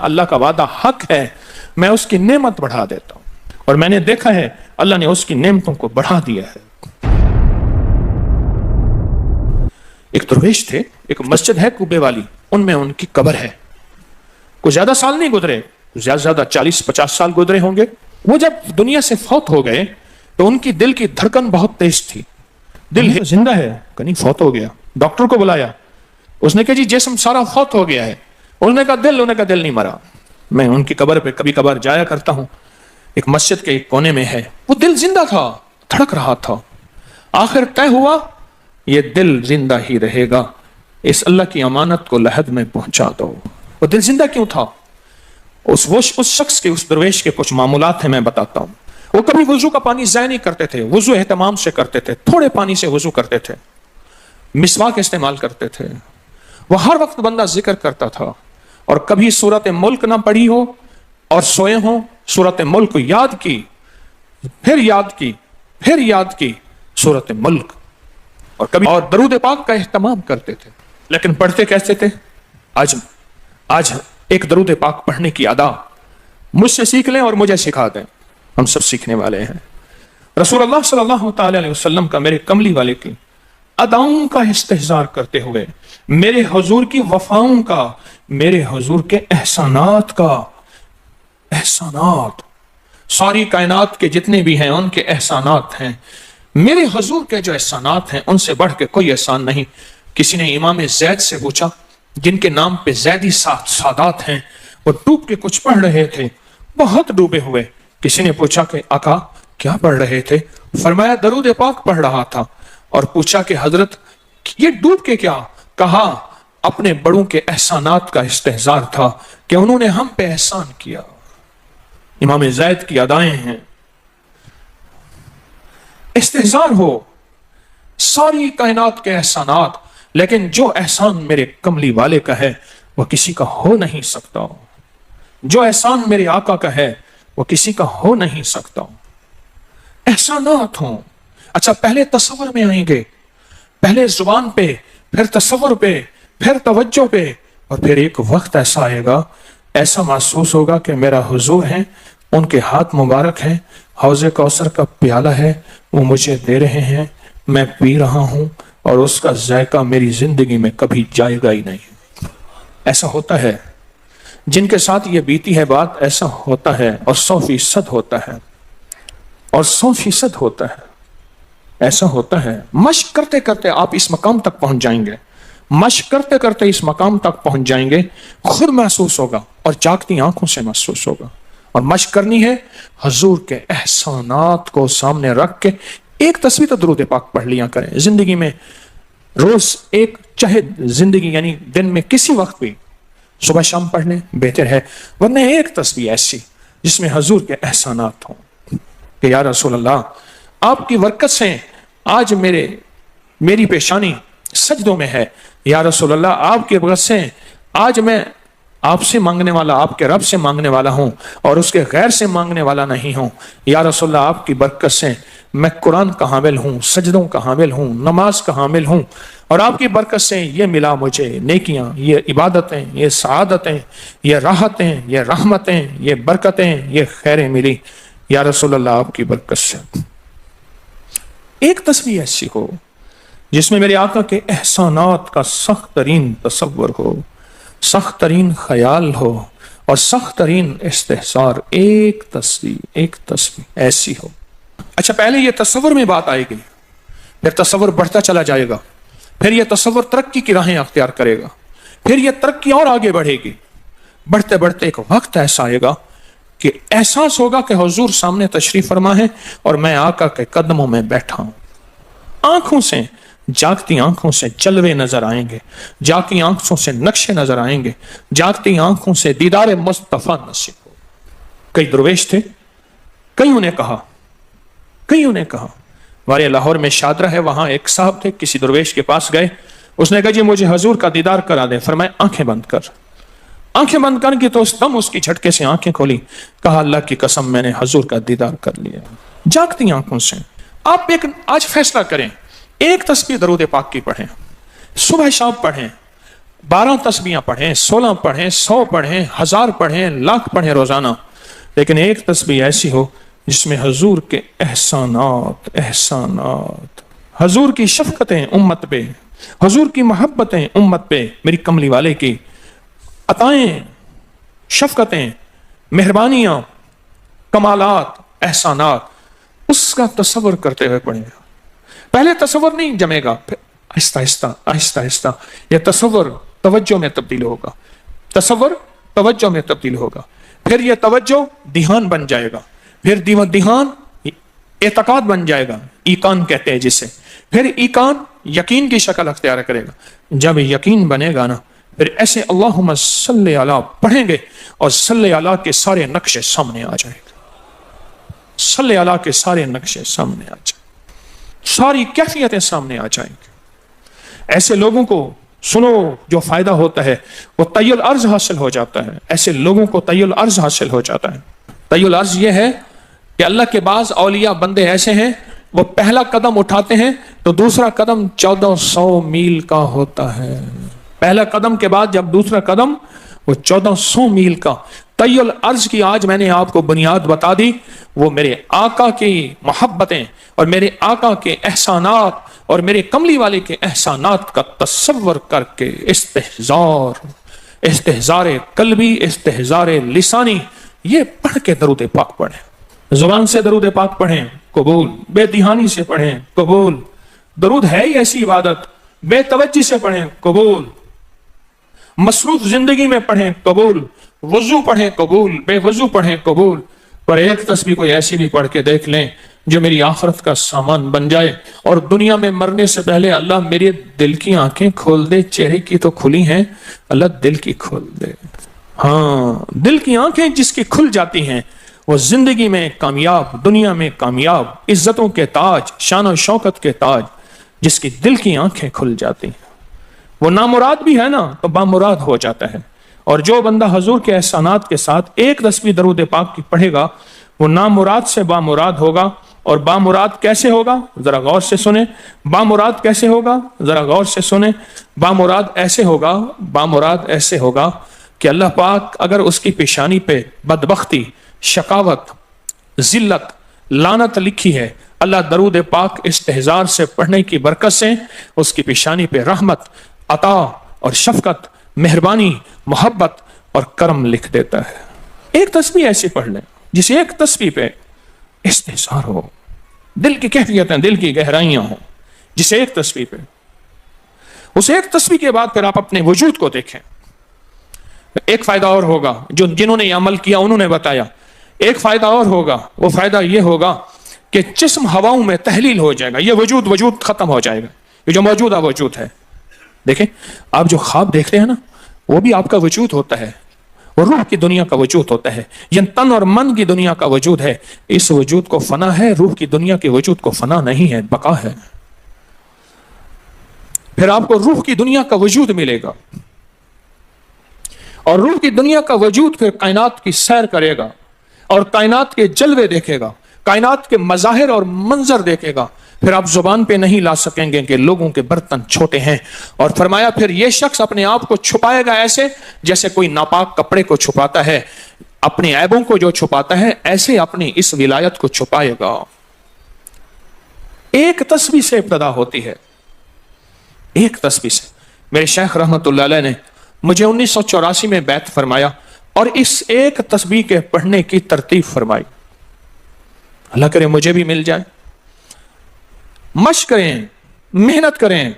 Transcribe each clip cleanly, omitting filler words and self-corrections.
اللہ کا وعدہ حق ہے، میں اس کی نعمت بڑھا دیتا ہوں، اور میں نے دیکھا ہے اللہ نے اس کی نعمتوں کو بڑھا دیا ہے۔ ایک درویش تھے، ایک مسجد ہے کوبے والی، ان میں ان کی قبر ہے۔ کچھ زیادہ سال نہیں گزرے، زیادہ سے زیادہ 40-50 سال گزرے ہوں گے۔ وہ جب دنیا سے فوت ہو گئے تو ان کی دل کی دھڑکن بہت تیز تھی، دل زندہ ہے کہ نہیں فوت ہو گیا۔ ڈاکٹر کو بلایا، اس نے کہا جی جسم سارا فوت ہو گیا ہے۔ انہوں نے کہا دل نہیں مرا۔ میں ان کی قبر پہ کبھی کبھار جایا کرتا ہوں، ایک مسجد کے ایک کونے میں ہے، وہ دل زندہ تھا، دھڑک رہا تھا۔ آخر طے ہوا یہ دل زندہ ہی رہے گا، اس اللہ کی امانت کو لحد میں پہنچا دو۔ وہ دل زندہ کیوں تھا؟ اس شخص کے، اس درویش کے کچھ معمولات ہیں، میں بتاتا ہوں۔ وہ کبھی وضو کا پانی ضائع نہیں کرتے تھے، وضو اہتمام سے کرتے تھے، تھوڑے پانی سے وضو کرتے تھے، مسواک استعمال کرتے تھے۔ وہ ہر وقت بندہ ذکر کرتا تھا، اور کبھی سورت ملک نہ پڑھی ہو اور سوئے ہوں، سورت ملک کو یاد کی، پھر یاد کی، پھر یاد کی سورت ملک، اور کبھی اور درود پاک کا اہتمام کرتے تھے۔ لیکن پڑھتے کیسے تھے؟ آج ایک درود پاک پڑھنے کی ادا مجھ سے سیکھ لیں اور مجھے سکھا دیں، ہم سب سیکھنے والے ہیں۔ رسول اللہ صلی اللہ تعالی علیہ وسلم کا، میرے کملی والے کی اداؤں کا استحضار کرتے ہوئے، میرے حضور کی وفاؤں کا، میرے حضور کے احسانات کا، احسانات ساری کائنات کے جتنے بھی ہیں ان کے احسانات ہیں، میرے حضور کے جو احسانات ہیں ان سے بڑھ کے کوئی احسان نہیں۔ کسی نے امام زید سے پوچھا، جن کے نام پہ زیدی سادات ہیں، وہ ڈوب کے کچھ پڑھ رہے تھے، بہت ڈوبے ہوئے۔ کسی نے پوچھا کہ آقا کیا پڑھ رہے تھے؟ فرمایا درود پاک پڑھ رہا تھا۔ اور پوچھا کہ حضرت یہ ڈوب کے کیا؟ کہا اپنے بڑوں کے احسانات کا استحضار تھا کہ انہوں نے ہم پہ احسان کیا۔ امام زید کی ادائیں ہیں، استحضار ہو ساری کائنات کے احسانات، لیکن جو احسان میرے کملی والے کا ہے وہ کسی کا ہو نہیں سکتا، جو احسان میرے آقا کا ہے وہ کسی کا ہو نہیں سکتا۔ احسانات ہوں۔ اچھا پہلے تصور میں آئیں گے، پہلے زبان پہ، پھر تصور پہ، پھر توجہ پہ، اور پھر ایک وقت ایسا آئے گا، ایسا محسوس ہوگا کہ میرا حضور ہے، ان کے ہاتھ مبارک ہیں، حوض کوثر کا پیالہ ہے، وہ مجھے دے رہے ہیں، میں پی رہا ہوں، اور اس کا ذائقہ میری زندگی میں کبھی جائے گا ہی نہیں۔ ایسا ہوتا ہے، جن کے ساتھ یہ بیتی ہے بات، ایسا ہوتا ہے، اور 100% ہوتا ہے، اور 100% ہوتا ہے، ایسا ہوتا ہے۔ مشق کرتے کرتے آپ اس مقام تک پہنچ جائیں گے، مشق کرتے کرتے اس مقام تک پہنچ جائیں گے، خود محسوس ہوگا اور جاگتی آنکھوں سے محسوس ہوگا۔ اور مشق کرنی ہے حضور کے احسانات کو سامنے رکھ کے، ایک تصویر تو درود پاک پڑھ لیا کریں زندگی میں، روز ایک، چاہے زندگی یعنی دن میں کسی وقت بھی صبح شام پڑھ لیں بہتر ہے، ورنہ ایک تصویر ایسی جس میں حضور کے احسانات ہوں کہ یا رسول اللہ آپ کی برکت سے آج میری پیشانی سجدوں میں ہے، یا رسول اللہ آپ کی برکت سے آج میں آپ سے مانگنے والا، آپ کے رب سے مانگنے والا ہوں اور اس کے غیر سے مانگنے والا نہیں ہوں، یا رسول اللہ آپ کی برکت سے میں قرآن کا حامل ہوں، سجدوں کا حامل ہوں، نماز کا حامل ہوں، اور آپ کی برکت سے یہ ملا مجھے نیکیاں، یہ عبادتیں، یہ سعادتیں، یہ راحتیں، یہ رحمتیں، یہ برکتیں، یہ خیریں ملی، یا رسول اللہ آپ کی برکت سے۔ ایک تصویر ایسی ہو جس میں میرے آقا کے احسانات کا سخت ترین تصور ہو، سخت ترین خیال ہو، اور سخت ترین استحصار، ایک تصویر ایسی ہو۔ اچھا پہلے یہ تصور میں بات آئے گی، پھر تصور بڑھتا چلا جائے گا، پھر یہ تصور ترقی کی راہیں اختیار کرے گا، پھر یہ ترقی اور آگے بڑھے گی، بڑھتے بڑھتے ایک وقت ایسا آئے گا کہ احساس ہوگا کہ حضور سامنے تشریف فرما ہے اور میں آقا کے قدموں میں بیٹھا ہوں۔ آنکھوں سے، جاگتی آنکھوں سے جلوے نظر آئیں گے، جاگتی آنکھوں سے نقشے نظر آئیں گے، جاگتی آنکھوں سے دیدار مصطفیٰ نصیب ہو۔ کئی درویش تھے، کئیوں نے کہا ہمارے لاہور میں شادرہ ہے، وہاں ایک صاحب تھے، کسی درویش کے پاس گئے، اس نے کہا جی مجھے حضور کا دیدار کرا دیں۔ فرمایا آنکھیں بند کر۔ آنکھیں بند کر کی تو اس دم اس کی جھٹکے سے آنکھیں کھولی، کہا اللہ کی قسم میں نے حضور کا دیدار کر لیا۔ جاگتی آنکھوں سے آپ آج فیصلہ کریں، ایک تسبیح درود پاک کی پڑھیں، صبح شام پڑھیں، 12 तस्बीहां पढ़ें, 16 पढ़ें, 100 पढ़ें, 1000 पढ़ें, लाख पढ़ें रोजाना, लेकिन एक तस्बीह ऐसी हो जिसमें हुजूर के एहसानात एहसानात, हुजूर की शफकतें उम्मत पे, हुजूर की मोहब्बतें उम्मत पे, मेरी कमली वाले की अताएं, शफकतें, मेहरबानियां, कमालात, एहसानात, उसका तसव्वुर करते हुए पढ़ेगा। पहले तसव्वुर नहीं जमेगा, फिर आहिस्ता आहिस्ता आहिस्ता आहिस्ता यह तसव्वुर तवज्जो में तब्दील होगा, तसव्वुर तवज्जो में तब्दील होगा, फिर यह तवज्जो ध्यान बन जाएगा, फिर ध्यान एतकाद बन जाएगा, ईकान कहते हैं जिसे, फिर ईकान यकीन की शक्ल अख्तियार करेगा। जब यकीन बनेगा ना, फिर ऐसे अल्लाहुम्मा सल्ली अला पढ़ेंगे और सल्ली अला के सारे नक्शे सामने आ जाएंगे, सल्ली अला के सारे नक्शे सामने आ जाएंगे, सारी कैफियतें सामने आ जाएंगी। ऐसे लोगों को सुनो जो फायदा होता है वो तय्युल अर्ज हासिल हो जाता है, ऐसे लोगों को तय्युल अर्ज हासिल हो जाता है। तय्युल अर्ज ये है कि अल्लाह के बाज़ औलिया बंदे ऐसे हैं, वो पहला कदम उठाते हैं तो दूसरा कदम 1400 मील का होता है, पहला कदम के बाद जब दूसरा कदम वो 1400 मील का। तय्युल अर्ज की आज मैंने आपको बुनियाद बता दी, वो मेरे आका की मोहब्बतें और मेरे आका के एहसानात और मेरे कमली वाले के एहसानात का तसव्वुर करके इस्तेहज़ार कल्बी, इस्तेहज़ार लिसानी, ये पढ़ के दरूद पाक पढ़ें, जुबान से दरूद पाक पढ़ें कबूल, बेदिहानी से पढ़ें कबूल, दरूद है ही ऐसी इबादत, बेतवज्जी से पढ़ें कबूल, मसरूफ जिंदगी में पढ़ें कबूल, वजू पढ़ें कबूल, बेवजू पढ़ें कबूल, पर एक तस्बीह कोई ऐसी भी पढ़ के देख लें जो मेरी आखिरत का सामान बन जाए और दुनिया में मरने से पहले अल्लाह मेरे दिल की आंखें खोल दे, चेहरे की तो खुली हैं, अल्लाह दिल की खोल दे। हाँ, दिल की आंखें जिसकी खुल जाती हैं वो जिंदगी में कामयाब, दुनिया में कामयाब, इज्जतों के ताज, शान और शौकत के ताज, जिसकी दिल की आंखें खुल जाती हैं वो नामुराद भी है ना तो बामुराद हो जाता है। और जो बंदा हुजूर के एहसानात के साथ एक तस्बीह दरूद पाक की पढ़ेगा वो नामुराद से बामुराद होगा। और बामुराद कैसे होगा, जरा गौर से सुने, बामुराद कैसे होगा, जरा गौर से सुने, बामुराद ऐसे होगा, बामुराद ऐसे होगा कि अल्लाह पाक अगर उसकी पेशानी पे बदबख्ती, शकावत, जिल्लत, लानत लिखी है, अल्लाह दरूद पाक इस्तेहज़ार से पढ़ने की बरकत से उसकी पेशानी पे रहमत, अता और शफकत, मेहरबानी, मोहब्बत और करम लिख देता है। एक तस्बीह ऐसी पढ़ लें जिस एक तस्बीह पे इस्तेहज़ार हो, दिल की कैफियतें, दिल की गहराइयां हो, जिसे एक तस्बीह पे, उस एक तस्बीह के बाद फिर आप अपने वजूद को देखें। एक फायदा और होगा जो जिन्होंने ये अमल किया उन्होंने बताया, एक फायदा और होगा, वो फायदा ये होगा कि जिस्म हवाओं में तहलील हो जाएगा, ये वजूद खत्म हो जाएगा, ये जो मौजूदा वजूद है। देखें, आप जो ख्वाब देखते हैं ना वो भी आपका वजूद होता है, वो रूह की दुनिया का वजूद होता है, ये तन और मन की दुनिया का वजूद है। इस वजूद को फना है, रूह की दुनिया के वजूद को फना नहीं है, बका है। फिर आपको रूह की दुनिया का वजूद मिलेगा और रूह की दुनिया का वजूद फिर कायनात की सैर करेगा और कायनात के जलवे देखेगा, कायनात के मज़ाहिर और मंजर देखेगा। फिर आप जुबान पे नहीं ला सकेंगे कि लोगों के बर्तन छोटे हैं। और फरमाया फिर ये शख्स अपने आप को छुपाएगा ऐसे जैसे कोई नापाक कपड़े को छुपाता है, अपने ऐबों को जो छुपाता है ऐसे अपनी इस विलायत को छुपाएगा। एक तस्बीह से इब्तिदा होती है, एक तस्बीह से। मेरे शेख रहमतुल्लाह अलैह ने मुझे 1984 में बैत फरमाया और इस एक तस्बीह के पढ़ने की तरतीब फरमाई। अल्लाह करे मुझे भी मिल जाए। मशक करें, मेहनत करें,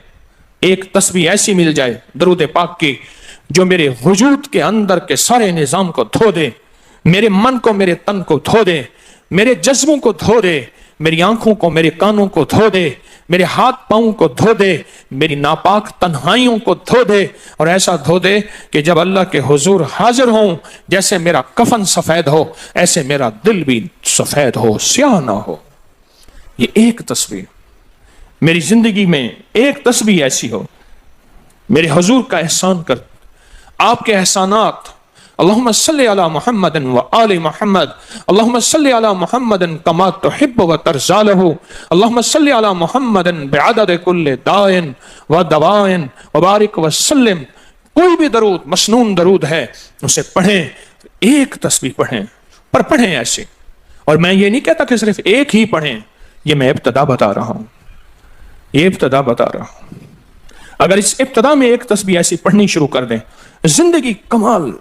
एक तस्बीह ऐसी मिल जाए दरूद पाक की जो मेरे वजूद के अंदर के सारे निजाम को धो दे, मेरे मन को, मेरे तन को धो दे, मेरे जज्बों को धो दे, मेरी आंखों को, मेरे कानों को धो दे, मेरे हाथ पांव को धो दे, मेरी नापाक तन्हाइयों को धो दे और ऐसा धो दे कि जब अल्लाह के हुजूर हाजिर हों जैसे मेरा कफन सफेद हो ऐसे मेरा दिल भी सफेद हो, स्याह ना हो। ये एक तस्बीह मेरी जिंदगी में, एक तस्बीह ऐसी हो, मेरे हुजूर का एहसान कर, आपके एहसानात। अल्लाहुम्मा सल्ली अला मुहम्मदिन व आलि मुहम्मद, अल्लाहुम्मा सल्ली अला मुहम्मदिन कमा तुहिब्बु व तर्ज़ालहु, अल्लाहुम्मा सल्ली अला मुहम्मदिन बिअदद कुल्लि दाइन व दवाइन व बारिक व सल्लिम कोई भी दरूद मसनून दरूद है उसे पढ़ें, एक तस्बीह पढ़ें, पर पढ़ें ऐसे। और मैं ये नहीं कहता कि सिर्फ एक ही पढ़ें, ये मैं इब्तदा बता रहा हूं, ये इब्तदा बता रहा हूं। अगर इस इब्तदा में एक तस्बीह ऐसी पढ़नी शुरू कर दें, जिंदगी कमाल,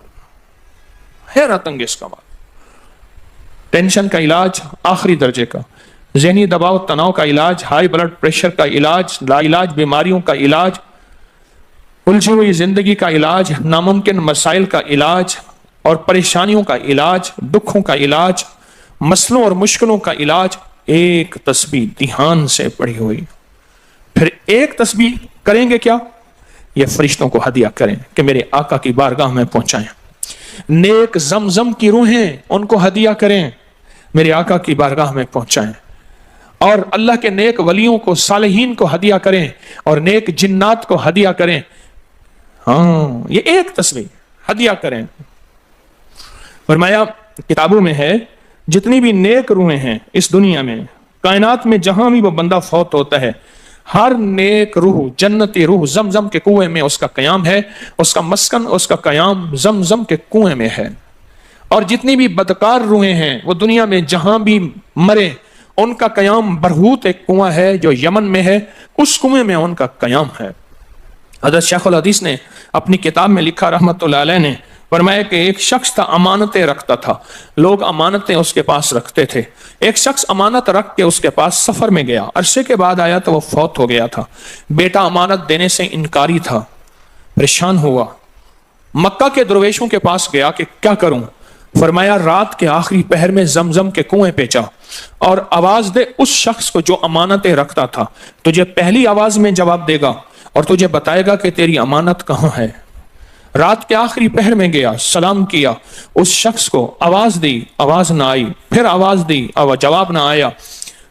हैरत अंगेज कमाल। टेंशन का इलाज आखिरी दर्जे का, ज़हनी दबाव तनाव का इलाज, हाई ब्लड प्रेशर का इलाज, लाइलाज बीमारियों का इलाज, उलझी हुई जिंदगी का इलाज, नामुमकिन मसाइल का इलाज और परेशानियों का इलाज, दुखों का इलाज, मसलों और मुश्किलों का इलाज, एक तस्बीह ध्यान से पढ़ी हुई। फिर एक तस्बीह करेंगे क्या? ये फरिश्तों को हदिया करें कि मेरे आका की बारगाह में पहुंचाएं। नेक जमजम की रूहें उनको हदिया करें, मेरे आका की बारगाह में पहुंचाएं। और अल्लाह के नेक वलियों को, सालिहीन को हदिया करें और नेक जिन्नात को हदिया करें। हाँ, ये एक तस्बीह हदिया करें। फरमाया किताबों में है, जितनी भी नेक रूहें हैं इस दुनिया में, कायनात में जहां भी वो बंदा फौत होता है, हर नेक रूह, जन्नती रूह जमजम के कुएं में उसका कयाम है, उसका मस्कन, उसका कयाम जमजम के कुएं में है। और जितनी भी बदकार रूहें हैं वो दुनिया में जहां भी मरे, उनका कयाम बरहूत एक कुआं है जो यमन में है, उस कुएं में उनका कयाम है। हज़रत शेखुल हदीस ने अपनी किताब में लिखा रहमतुल्लाह अलैह ने, फरमाया कि एक शख्स था, अमानतें रखता था, लोग अमानतें उसके पास रखते थे। एक शख्स अमानत रख के उसके पास सफर में गया, अरसे के बाद आया तो वो फौत हो गया था। बेटा अमानत देने से इनकारी था, परेशान हुआ, मक्का के दरवेशों के पास गया कि क्या करूं। फरमाया रात के आखिरी पहर में जमजम के कुएं पे जा और आवाज दे उस शख्स को जो अमानतें रखता था, तुझे पहली आवाज में जवाब देगा और तुझे बताएगा कि तेरी अमानत कहां है। रात के आखिरी पहर में गया, सलाम किया, उस शख्स को आवाज दी, आवाज ना आई, फिर आवाज दी, जवाब ना आया,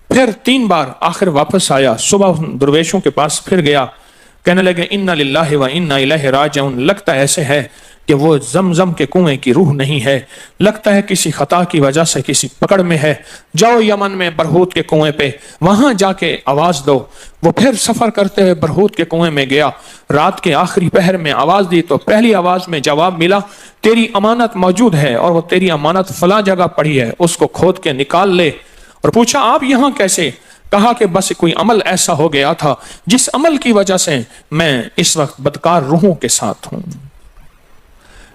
फिर 3 बार, आखिर वापस आया। सुबह दरवेशों के पास फिर गया, कहने लगे इन्ना लिल्लाहि व इन्ना इलैहि राजिऊन। लगता ऐसे है कि वो जमजम के कुएं की रूह नहीं है, लगता है किसी खता की वजह से किसी पकड़ में है। जाओ यमन में बरहूत के कुएं पे, वहां जाके आवाज दो। वो फिर सफर करते हुए बरहूत के कुएं में गया, रात के आखिरी पहर में आवाज दी तो पहली आवाज में जवाब मिला, तेरी अमानत मौजूद है और वो तेरी अमानत फला जगह पड़ी है, उसको खोद के निकाल ले। और पूछा आप यहां कैसे? कहा कि बस कोई अमल ऐसा हो गया था जिस अमल की वजह से मैं इस वक्त बदकार रूहों के साथ हूं।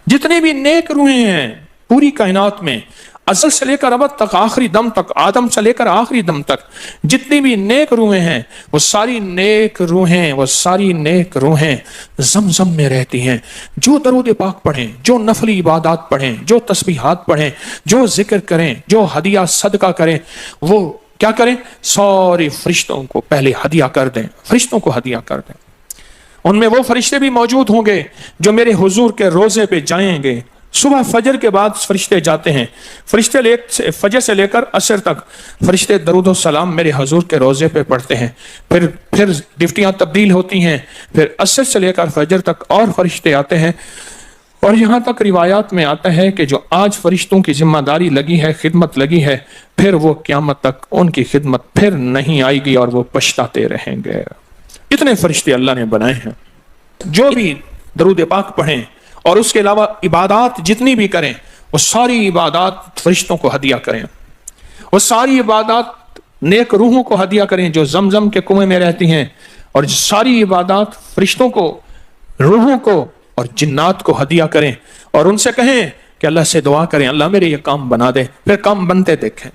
जितने भी नेक रूहें हैं पूरी कायनात में, अज़ल से लेकर अब तक, आखिरी दम तक, आदम से लेकर आखिरी दम तक, जितनी भी नेक रूहें हैं वो सारी नेक रूहें, वो सारी नेक रूहें जमजम में रहती हैं। जो दरूद पाक पढ़ें, जो नफली इबादत पढ़ें, जो तस्बीहात पढ़ें, जो जिक्र करें, जो हदिया सदका करें, वो क्या करें? सारे फरिश्तों को पहले हदिया कर दें, फरिश्तों को हदिया कर दें। उनमें वो फरिश्ते भी मौजूद होंगे जो मेरे हुजूर के रोजे पे जाएंगे। सुबह फजर के बाद फरिश्ते जाते हैं, फरिश्ते फजर से लेकर असर तक फरिश्ते दरूद सलाम मेरे हुजूर के रोजे पे पढ़ते हैं। फिर डिफ्टियां तब्दील होती हैं, फिर असर से लेकर फजर तक और फरिश्ते आते हैं। और यहां तक रिवायात में आता है कि जो आज फरिश्तों की जिम्मेदारी लगी है, खिदमत लगी है, फिर वो क़यामत तक उनकी खिदमत फिर नहीं आएगी और वो पछताते रहेंगे। इतने फरिश्ते अल्लाह ने बनाए हैं। जो भी दरूद पाक पढ़ें और उसके अलावा इबादत जितनी भी करें, वो सारी इबादत फरिश्तों को हदिया करें। वो सारी इबादत नेक रूहों को हदिया करें जो जमजम के कुएं में रहती हैं, और सारी इबादत फरिश्तों को, रूहों को और जिन्नात को हदिया करें। और उनसे कहें कि अल्लाह से दुआ करें, अल्लाह मेरे ये काम बना दे। फिर काम बनते देखें,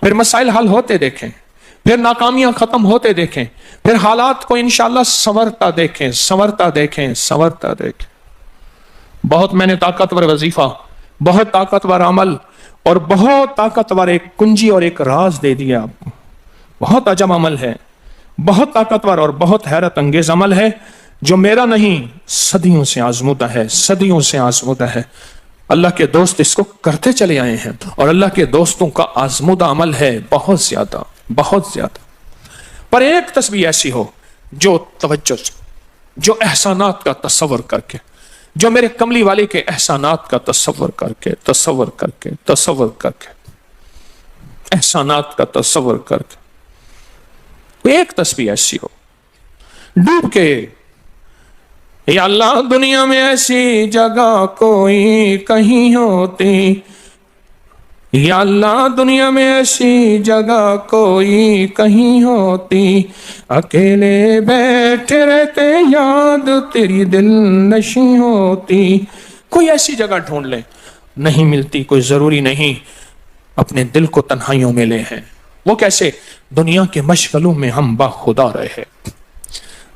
फिर मसाइल हल होते देखें, फिर नाकामियां खत्म होते देखें, फिर हालात को इंशाअल्लाह संवरता देखें, संवरता देखें, संवरता देखें। बहुत मैंने ताकतवर वजीफा, बहुत ताकतवर अमल और बहुत ताकतवर एक कुंजी और एक राज दे दिया आपको। बहुत अजब अमल है, बहुत ताकतवर और बहुत हैरत अंगेज अमल है, जो मेरा नहीं, सदियों से आजमुदा है, सदियों से आजमुदा है। अल्लाह के दोस्त इसको करते चले आए हैं और अल्लाह के दोस्तों का आजमुदा अमल है बहुत ज्यादा, बहुत ज्यादा। पर एक तस्बीह ऐसी हो जो तवज्जो से, जो एहसानात का तसव्वुर करके, जो मेरे कमली वाले के एहसानात का तसव्वुर करके, तसव्वुर करके, तसव्वुर करके, एहसानात का तसव्वुर करके एक तस्बीह ऐसी हो, डूब के یا اللہ دنیا میں ایسی جگہ کوئی کہیں ہوتی، یا اللہ دنیا میں ایسی جگہ کوئی کہیں ہوتی، اکیلے بیٹھے رہتے یاد تیری دل نشیں ہوتی۔ کوئی ایسی جگہ ڈھونڈ لیں، نہیں ملتی، کوئی ضروری نہیں اپنے دل کو تنہائیوں میں لے ہیں۔ وہ کیسے؟ دنیا کے مشغلوں میں ہم باخدا رہے،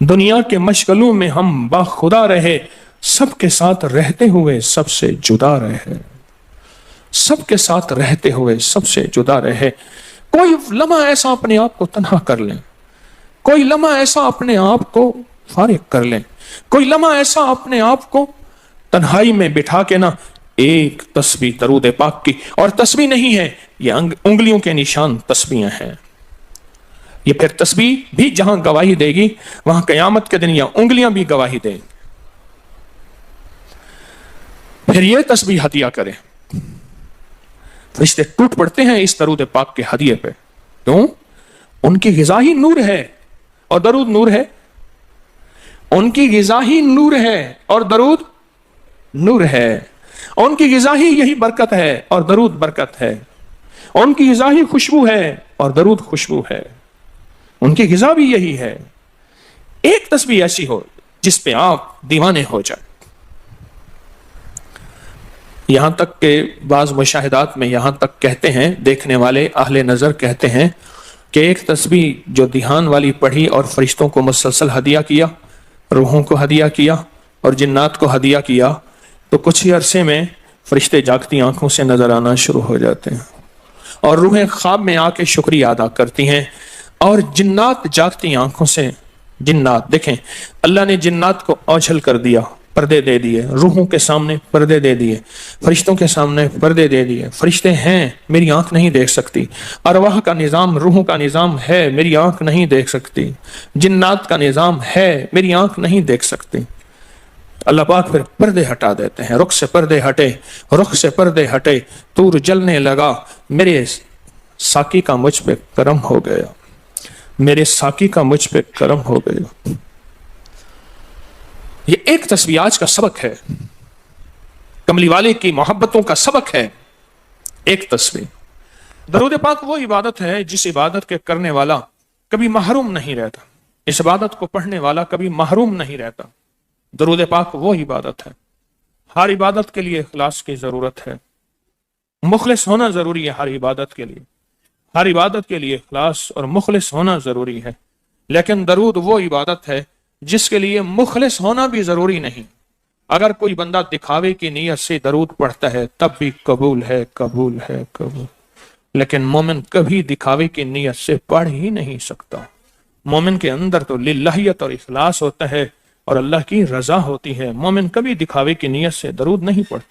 دنیا کے مشغلوں میں ہم باخدا رہے، سب کے ساتھ رہتے ہوئے سب سے جدا رہے، سب کے ساتھ رہتے ہوئے سب سے جدا رہے۔ کوئی لمحہ ایسا اپنے آپ کو تنہا کر لیں، کوئی لمحہ ایسا اپنے آپ کو فارغ کر لیں، کوئی لمحہ ایسا اپنے آپ کو تنہائی میں بٹھا کے نا ایک تسبیح درود پاک کی، اور تسبیح نہیں ہے یہ انگلیوں کے نشان تسبیحیں ہیں، یہ پھر تسبیح بھی جہاں گواہی دے گی وہاں قیامت کے دن یہ انگلیاں بھی گواہی دیں، پھر یہ تسبیح ہدیہ کریں۔ فرشتے ٹوٹ پڑتے ہیں اس درود پاک کے ہدیے پہ، کیوں؟ ان کی غذا ہی نور ہے اور درود نور ہے، ان کی غذا ہی نور ہے اور درود نور ہے، ان کی غذا ہی یہی برکت ہے اور درود برکت ہے، ان کی غذا ہی خوشبو ہے اور درود خوشبو ہے، ان کی غذا بھی یہی ہے۔ ایک تسبیح ایسی ہو جس پہ آپ دیوانے ہو جائیں۔ یہاں تک کہ بعض مشاہدات میں یہاں تک کہتے ہیں، دیکھنے والے اہل نظر کہتے ہیں کہ ایک تسبیح جو دھیان والی پڑھی اور فرشتوں کو مسلسل ہدیہ کیا، روحوں کو ہدیہ کیا اور جنات کو ہدیہ کیا، تو کچھ ہی عرصے میں فرشتے جاگتی آنکھوں سے نظر آنا شروع ہو جاتے ہیں اور روحیں خواب میں آ کے شکریہ ادا کرتی ہیں، اور جنات جاگتی آنکھوں سے، جنات دیکھیں اللہ نے جنات کو اوجھل کر دیا، پردے دے دیے، روحوں کے سامنے پردے دے دیے، فرشتوں کے سامنے پردے دے دیے۔ فرشتے ہیں، میری آنکھ نہیں دیکھ سکتی، ارواح کا نظام، روحوں کا نظام ہے، میری آنکھ نہیں دیکھ سکتی، جنات کا نظام ہے، میری آنکھ نہیں دیکھ سکتی۔ اللہ پاک پھر پردے ہٹا دیتے ہیں، رخ سے پردے ہٹے، رخ سے پردے ہٹے، طور جلنے لگا، میرے ساقی کا مجھ پہ کرم ہو گیا، میرے ساقی کا مجھ پہ کرم ہو گیا۔ یہ ایک تسبیح آج کا سبق ہے، کملی والے کی محبتوں کا سبق ہے، ایک تسبیح۔ درود پاک وہ عبادت ہے جس عبادت کے کرنے والا کبھی محروم نہیں رہتا، اس عبادت کو پڑھنے والا کبھی محروم نہیں رہتا۔ درود پاک وہ عبادت ہے، ہر عبادت کے لیے اخلاص کی ضرورت ہے، مخلص ہونا ضروری ہے، ہر عبادت کے لیے، ہر عبادت کے لیے اخلاص اور مخلص ہونا ضروری ہے۔ لیکن درود وہ عبادت ہے جس کے لیے مخلص ہونا بھی ضروری نہیں۔ اگر کوئی بندہ دکھاوے کی نیت سے درود پڑھتا ہے تب بھی قبول ہے، قبول ہے، قبول۔ لیکن مومن کبھی دکھاوے کی نیت سے پڑھ ہی نہیں سکتا۔ مومن کے اندر تو للہیت اور اخلاص ہوتا ہے اور اللہ کی رضا ہوتی ہے، مومن کبھی دکھاوے کی نیت سے درود نہیں پڑھتا۔